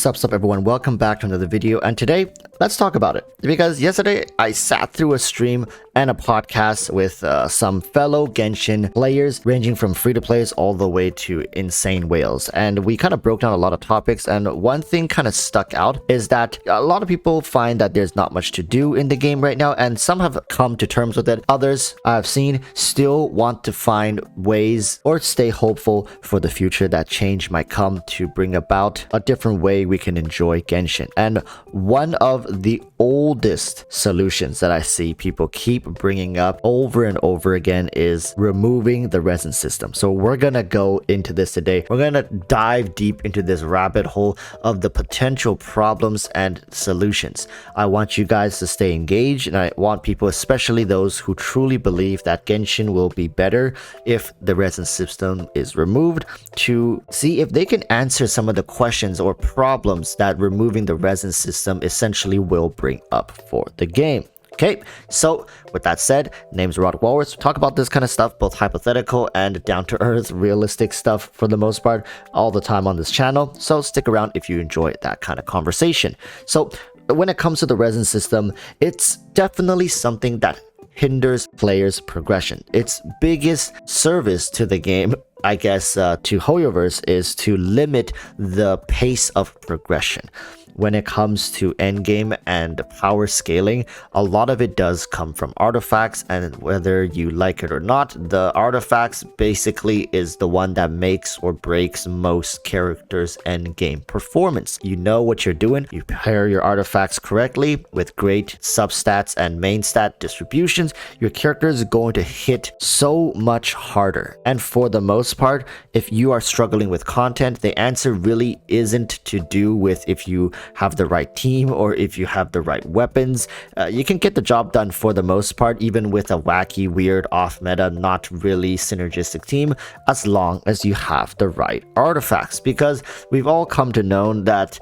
Sup everyone, welcome back to another video, and today let's talk about it because yesterday I sat through a stream and a podcast with some fellow Genshin players ranging from free-to-plays all the way to insane whales, and we kind of broke down a lot of topics. And one thing kind of stuck out is that a lot of people find that there's not much to do in the game right now, and some have come to terms with it. Others I've seen still want to find ways or stay hopeful for the future that change might come to bring about a different way we can enjoy Genshin. And one of the oldest solutions that I see people keep bringing up over and over again is removing the resin system. So we're gonna go into this today. We're gonna dive deep into this rabbit hole of the potential problems and solutions. I want you guys to stay engaged, and I want people, especially those who truly believe that Genshin will be better if the resin system is removed, to see if they can answer some of the questions or problems that removing the resin system essentially will bring up for the game. Okay, so with that said, name's EroticWalruss. We talk about this kind of stuff, both hypothetical and down-to-earth, realistic stuff for the most part, all the time on this channel. So stick around if you enjoy that kind of conversation. So when it comes to the resin system, it's definitely something that hinders players' progression. Its biggest service to the game, I guess, to Hoyoverse, is to limit the pace of progression. When it comes to endgame and power scaling, a lot of it does come from artifacts, and whether you like it or not, the artifacts basically is the one that makes or breaks most characters' endgame performance. You know what you're doing, you pair your artifacts correctly with great substats and main stat distributions, your character is going to hit so much harder. And for the most part, if you are struggling with content, the answer really isn't to do with if you have the right team or if you have the right weapons. You can get the job done for the most part, even with a wacky, weird, off-meta, not really synergistic team, as long as you have the right artifacts. Because we've all come to know that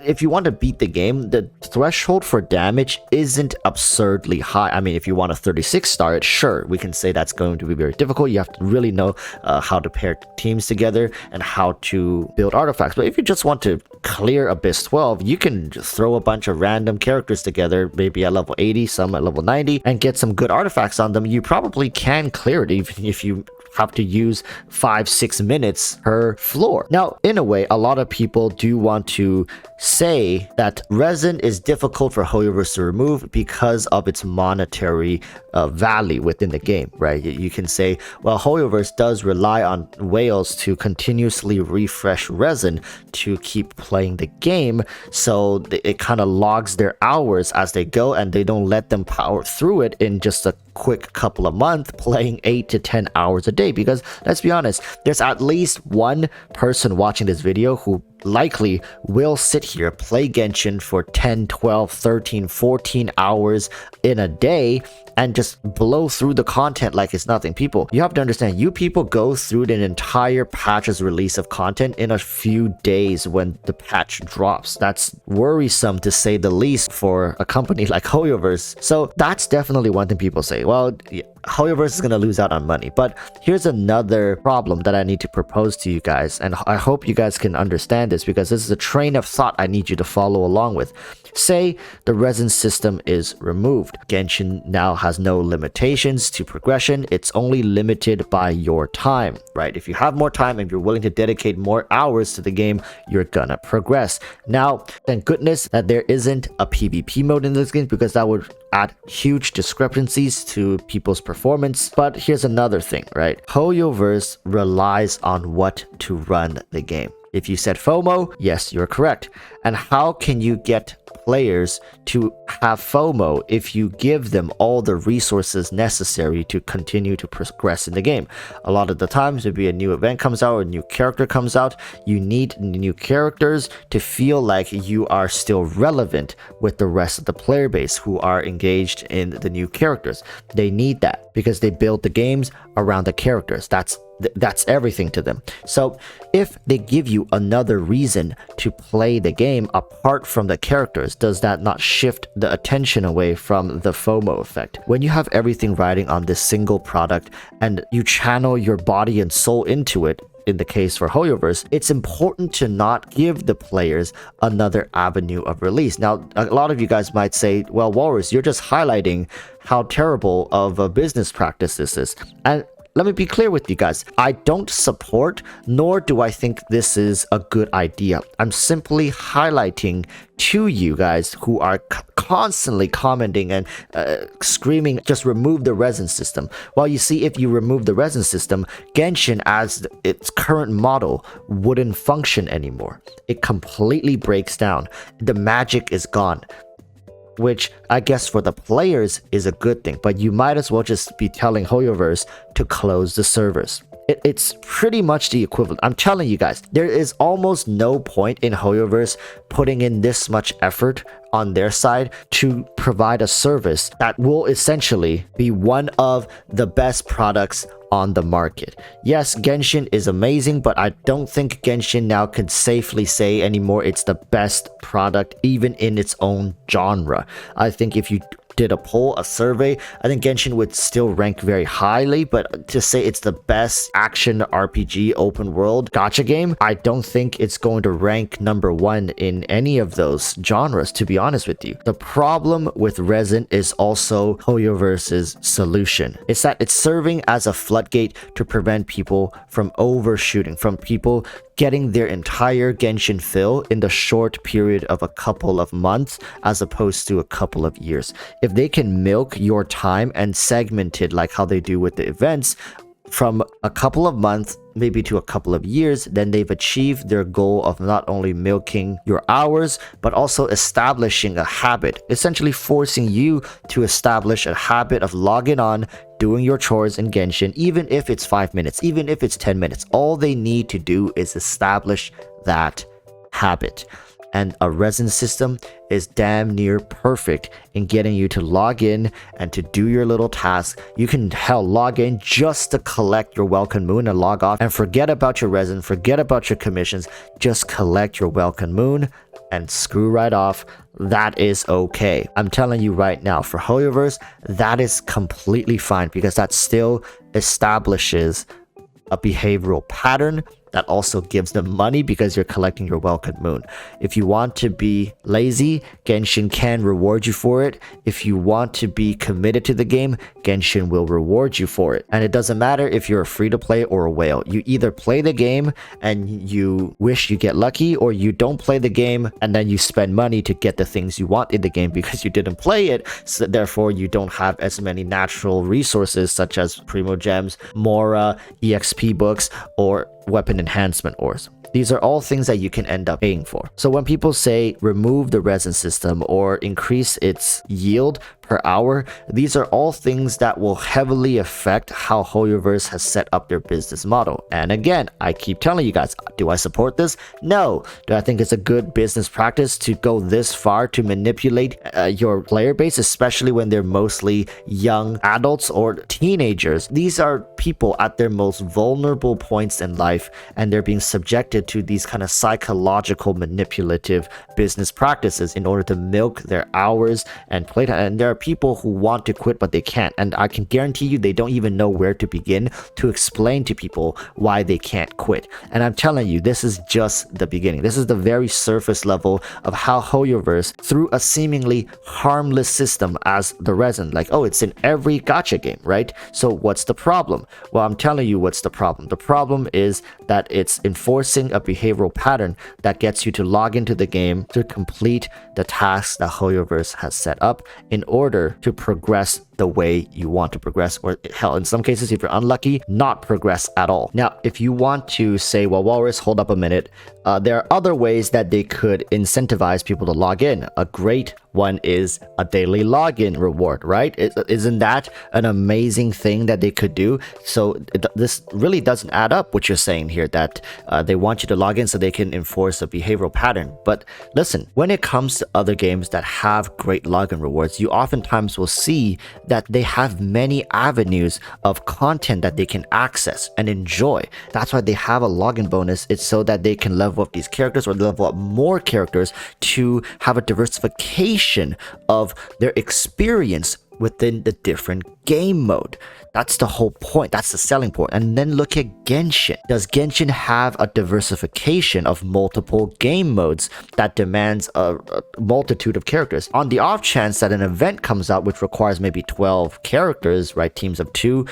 if you want to beat the game, the threshold for damage isn't absurdly high. I mean, if you want a 36 star, it sure, we can say that's going to be very difficult. You have to really know how to pair teams together and how to build artifacts. But if you just want to clear Abyss 12, you can just throw a bunch of random characters together, maybe at level 80, some at level 90, and get some good artifacts on them. You probably can clear it, even if you have to use 5-6 minutes per floor. Now, in a way, a lot of people do want to say that resin is difficult for Hoyoverse to remove because of its monetary value within the game, right? You can say, well, Hoyoverse does rely on whales to continuously refresh resin to keep playing the game, so it kind of logs their hours as they go, and they don't let them power through it in just a quick couple of months playing 8 to 10 hours a day. Because let's be honest, there's at least one person watching this video who likely will sit here, play Genshin for 10, 12, 13, 14 hours in a day and just blow through the content like it's nothing. People, you have to understand, you people go through an entire patch's release of content in a few days when the patch drops. That's worrisome to say the least for a company like Hoyoverse. So that's definitely one thing people say. Well, yeah, Hoyoverse is going to lose out on money. But here's another problem that I need to propose to you guys, and I hope you guys can understand this, because this is a train of thought I need you to follow along with. Say the resin system is removed. Genshin now has no limitations to progression. It's only limited by your time, right? If you have more time and you're willing to dedicate more hours to the game, you're gonna progress. Now, thank goodness that there isn't a PvP mode in this game, because that would add huge discrepancies to people's performance. But here's another thing, right? Hoyoverse relies on what to run the game. If you said FOMO, yes, you're correct. And how can you get players to have FOMO if you give them all the resources necessary to continue to progress in the game? A lot of the times, maybe a new event comes out or a new character comes out, you need new characters to feel like you are still relevant with the rest of the player base who are engaged in the new characters. They need that because they build the games around the characters. That's everything to them. So if they give you another reason to play the game apart from the characters, does that not shift the attention away from the FOMO effect? When you have everything riding on this single product and you channel your body and soul into it, in the case for Hoyoverse, it's important to not give the players another avenue of release. Now, a lot of you guys might say, well, Walrus, you're just highlighting how terrible of a business practice this is. And let me be clear with you guys. I don't support, nor do I think this is a good idea. I'm simply highlighting to you guys who are constantly commenting and screaming, just remove the resin system. Well, you see, if you remove the resin system, Genshin as its current model wouldn't function anymore. It completely breaks down. The magic is gone, which I guess for the players is a good thing, but you might as well just be telling Hoyoverse to close the servers. It's pretty much the equivalent. I'm telling you guys, there is almost no point in Hoyoverse putting in this much effort on their side to provide a service that will essentially be one of the best products on the market. Yes, Genshin is amazing, but I don't think Genshin now could safely say anymore it's the best product even in its own genre. I think if you did a poll, a survey, I think Genshin would still rank very highly, but to say it's the best action RPG open world gacha game, I don't think it's going to rank #1 in any of those genres, to be honest with you. The problem with Resin is also Hoyoverse's solution. It's that it's serving as a floodgate to prevent people from overshooting, from people getting their entire Genshin fill in the short period of a couple of months as opposed to a couple of years. If they can milk your time and segment it like how they do with the events from a couple of months maybe to a couple of years, then they've achieved their goal of not only milking your hours but also establishing a habit, essentially forcing you to establish a habit of logging on, doing your chores in Genshin, even if it's 5 minutes, even if it's 10 minutes. All they need to do is establish that habit. And a resin system is damn near perfect in getting you to log in and to do your little tasks. You can log in just to collect your Welcome Moon and log off and forget about your resin, forget about your commissions, just collect your Welcome Moon and screw right off. That is okay. I'm telling you right now, for Hoyoverse, that is completely fine because that still establishes a behavioral pattern that also gives them money because you're collecting your Welcome Moon. If you want to be lazy, Genshin can reward you for it. If you want to be committed to the game, Genshin will reward you for it. And it doesn't matter if you're a free-to-play or a whale. You either play the game and you wish you get lucky, or you don't play the game and then you spend money to get the things you want in the game because you didn't play it, so therefore you don't have as many natural resources such as Primo Gems, Mora, EXP books, or weapon enhancement ores. These are all things that you can end up paying for. So when people say remove the resin system or increase its yield per hour, these are all things that will heavily affect how Hoyoverse has set up their business model. And again, I keep telling you guys, do I support this? No. Do I think it's a good business practice to go this far to manipulate your player base, especially when they're mostly young adults or teenagers? These are people at their most vulnerable points in life, and they're being subjected to these kind of psychological manipulative business practices in order to milk their hours and playtime. And there are people who want to quit but they can't, and I can guarantee you they don't even know where to begin to explain to people why they can't quit. And I'm telling you, this is just the beginning. This is the very surface level of how Hoyoverse, through a seemingly harmless system as the resin, like, oh, it's in every gacha game, right? So what's the problem? Well, I'm telling you what's the problem. The problem is that it's enforcing a behavioral pattern that gets you to log into the game to complete the tasks that Hoyoverse has set up in order to progress the way you want to progress, or hell, in some cases, if you're unlucky, not progress at all. Now, if you want to say, well, Walrus, hold up a minute, there are other ways that they could incentivize people to log in. A great one is a daily login reward, right? Isn't that an amazing thing that they could do? So this really doesn't add up what you're saying here, that they want you to log in so they can enforce a behavioral pattern. But listen, when it comes to other games that have great login rewards, you oftentimes will see that they have many avenues of content that they can access and enjoy. That's why they have a login bonus. It's so that they can level up these characters or level up more characters to have a diversification of their experience within the different game mode. That's the whole point. That's the selling point. And then look at Genshin. Does Genshin have a diversification of multiple game modes that demands a multitude of characters? On the off chance that an event comes out which requires maybe 12 characters, right? Teams of 2,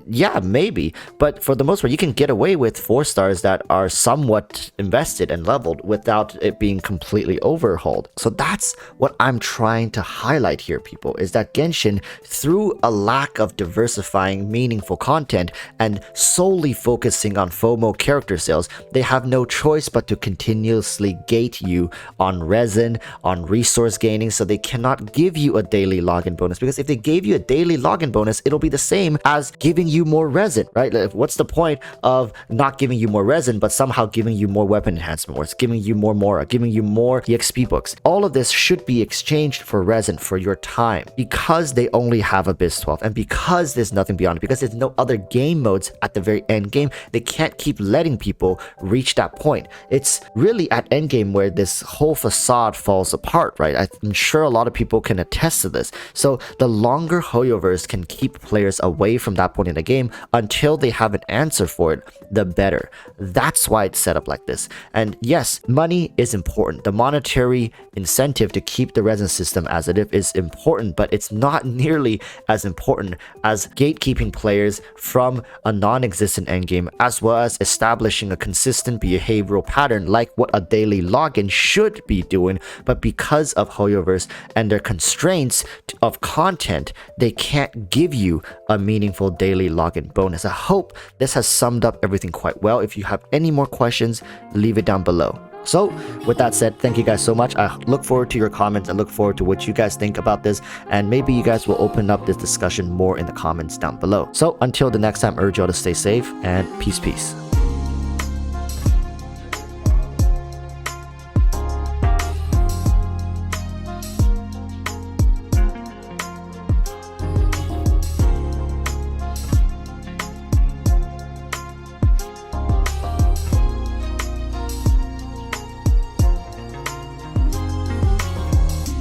yeah, maybe. But for the most part, you can get away with 4 stars that are somewhat invested and leveled without it being completely overhauled. So that's what I'm trying to highlight here, people, is that Genshin, through a lack of diversifying meaningful content and solely focusing on FOMO character sales, they have no choice but to continuously gate you on resin, on resource gaining, so they cannot give you a daily login bonus, because if they gave you a daily login bonus, it'll be the same as giving you more resin, right? What's the point of not giving you more resin but somehow giving you more weapon enhancement, or it's giving you more Mora, giving you more EXP books? All of this should be exchanged for resin, for your time, because they only have Abyss 12, and because there's nothing beyond it, because there's no other game modes at the very end game. They can't keep letting people reach that point. It's really at end game where this whole facade falls apart, right? I'm sure a lot of people can attest to this. So the longer Hoyoverse can keep players away from that point in the game until they have an answer for it, the better. That's why it's set up like this. And yes, money is important. The monetary incentive to keep the resin system as it is important, but it's not nearly as important as gatekeeping players from a non-existent endgame, as well as establishing a consistent behavioral pattern like what a daily login should be doing. But because of Hoyoverse and their constraints of content, they can't give you a meaningful daily login bonus. I hope this has summed up everything quite well. If you have any more questions, leave it down below. So with that said, thank you guys so much. I look forward to your comments. I look forward to what you guys think about this, and maybe you guys will open up this discussion more in the comments down below. So until the next time, I urge y'all to stay safe and peace.